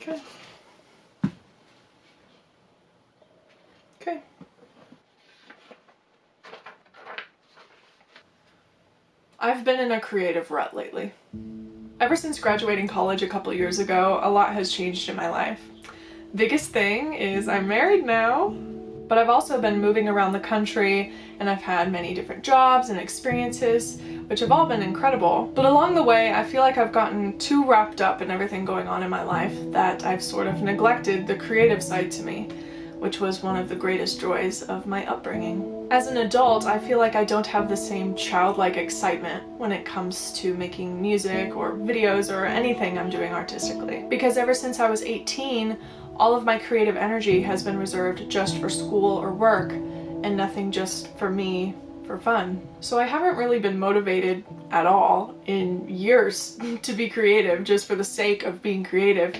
Okay. Okay. I've been in a creative rut lately. Ever since graduating college a couple years ago, a lot has changed in my life. Biggest thing is I'm married now, but I've also been moving around the country and I've had many different jobs and experiences, which have all been incredible. But along the way, I feel like I've gotten too wrapped up in everything going on in my life that I've sort of neglected the creative side to me, which was one of the greatest joys of my upbringing. As an adult, I feel like I don't have the same childlike excitement when it comes to making music or videos or anything I'm doing artistically. Because ever since I was 18, all of my creative energy has been reserved just for school or work, and nothing just for me for fun. So I haven't really been motivated at all in years to be creative just for the sake of being creative,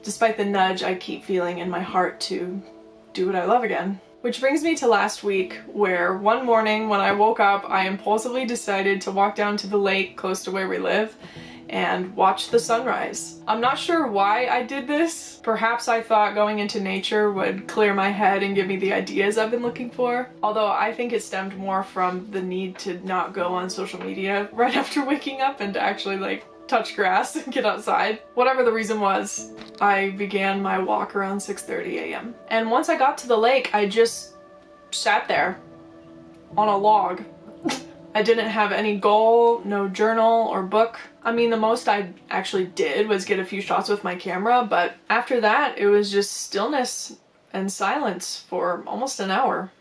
despite the nudge I keep feeling in my heart to do what I love again. Which brings me to last week, where one morning when I woke up, I impulsively decided to walk down to the lake close to where we live and watch the sunrise. I'm not sure why I did this. Perhaps I thought going into nature would clear my head and give me the ideas I've been looking for. Although I think it stemmed more from the need to not go on social media right after waking up and to actually touch grass and get outside. Whatever the reason was, I began my walk around 6:30 a.m. And once I got to the lake, I just sat there on a log. I didn't have any goal, no journal or book. I mean, the most I actually did was get a few shots with my camera, but after that, it was just stillness and silence for almost an hour.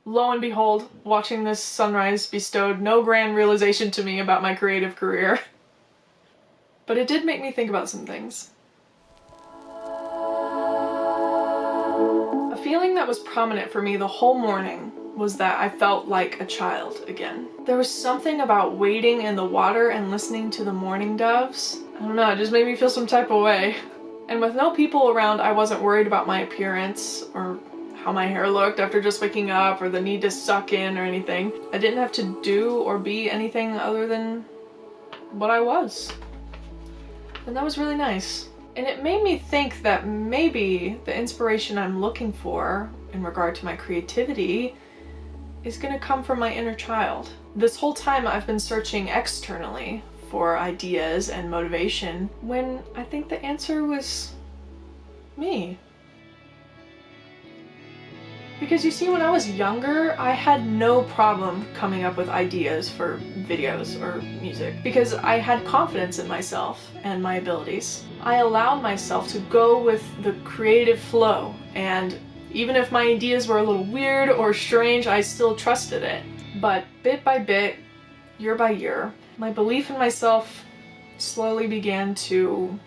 Lo and behold, watching this sunrise bestowed no grand realization to me about my creative career. But it did make me think about some things. A feeling that was prominent for me the whole morning was that I felt like a child again. There was something about wading in the water and listening to the morning doves. I don't know, it just made me feel some type of way. And with no people around, I wasn't worried about my appearance or how my hair looked after just waking up or the need to suck in or anything. I didn't have to do or be anything other than what I was. And that was really nice. And it made me think that maybe the inspiration I'm looking for in regard to my creativity is gonna come from my inner child. This whole time I've been searching externally for ideas and motivation when I think the answer was me. Because you see, when I was younger, I had no problem coming up with ideas for videos or music because I had confidence in myself and my abilities. I allowed myself to go with the creative flow, and even if my ideas were a little weird or strange, I still trusted it. But bit by bit, year by year, my belief in myself slowly began to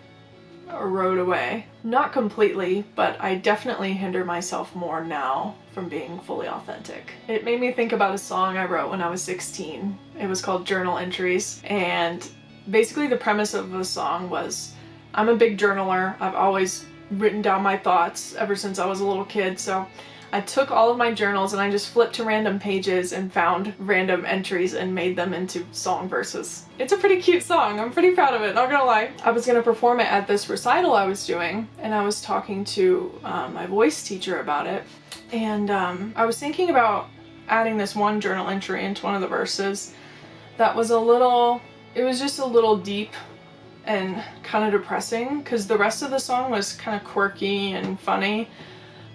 erode away. Not completely, but I definitely hinder myself more now from being fully authentic. It made me think about a song I wrote when I was 16. It was called Journal Entries, and basically the premise of the song was, I'm a big journaler. I've always written down my thoughts ever since I was a little kid, so I took all of my journals and I just flipped to random pages and found random entries and made them into song verses. It's a pretty cute song. I'm pretty proud of it, not gonna lie. I was gonna perform it at this recital I was doing, and I was talking to my voice teacher about it, and I was thinking about adding this one journal entry into one of the verses that was it was just a little deep and kind of depressing, because the rest of the song was kind of quirky and funny,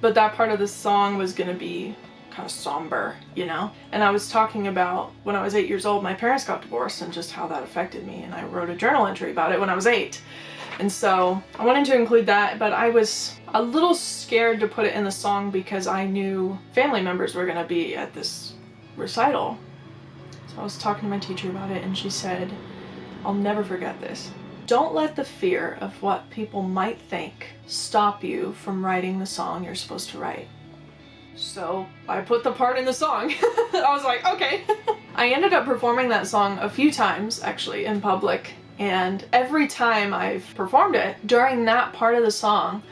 but that part of the song was gonna be kind of somber, you know? And I was talking about when I was 8 years old, my parents got divorced and just how that affected me, and I wrote a journal entry about it when I was 8. And so I wanted to include that, but I was a little scared to put it in the song because I knew family members were gonna be at this recital. So I was talking to my teacher about it, and she said, I'll never forget this. Don't let the fear of what people might think stop you from writing the song you're supposed to write. So I put the part in the song. I was like, okay. I ended up performing that song a few times, actually, in public, and every time I've performed it, during that part of the song,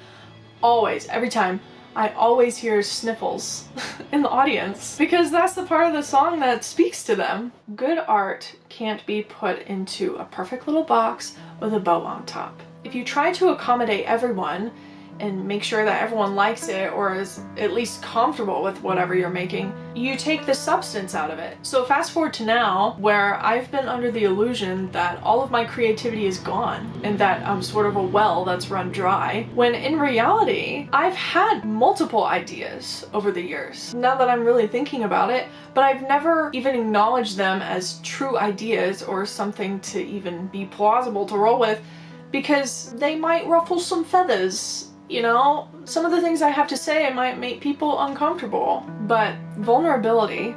always, every time, I always hear sniffles in the audience, because that's the part of the song that speaks to them. Good art can't be put into a perfect little box with a bow on top. If you try to accommodate everyone and make sure that everyone likes it or is at least comfortable with whatever you're making, you take the substance out of it. So fast forward to now, where I've been under the illusion that all of my creativity is gone and that I'm sort of a well that's run dry, when in reality, I've had multiple ideas over the years, now that I'm really thinking about it, but I've never even acknowledged them as true ideas or something to even be plausible to roll with, because they might ruffle some feathers. You know, some of the things I have to say might make people uncomfortable, but vulnerability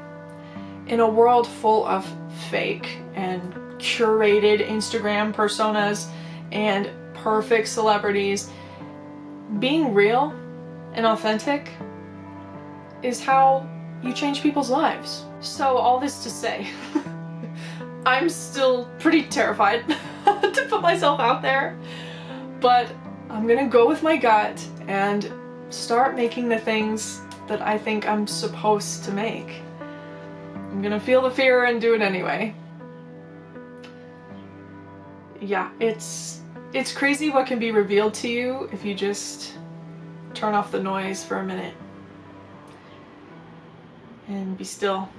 in a world full of fake and curated Instagram personas and perfect celebrities, being real and authentic is how you change people's lives. So all this to say, I'm still pretty terrified to put myself out there, but I'm gonna go with my gut and start making the things that I think I'm supposed to make. I'm gonna feel the fear and do it anyway. Yeah, it's crazy what can be revealed to you if you just turn off the noise for a minute and be still.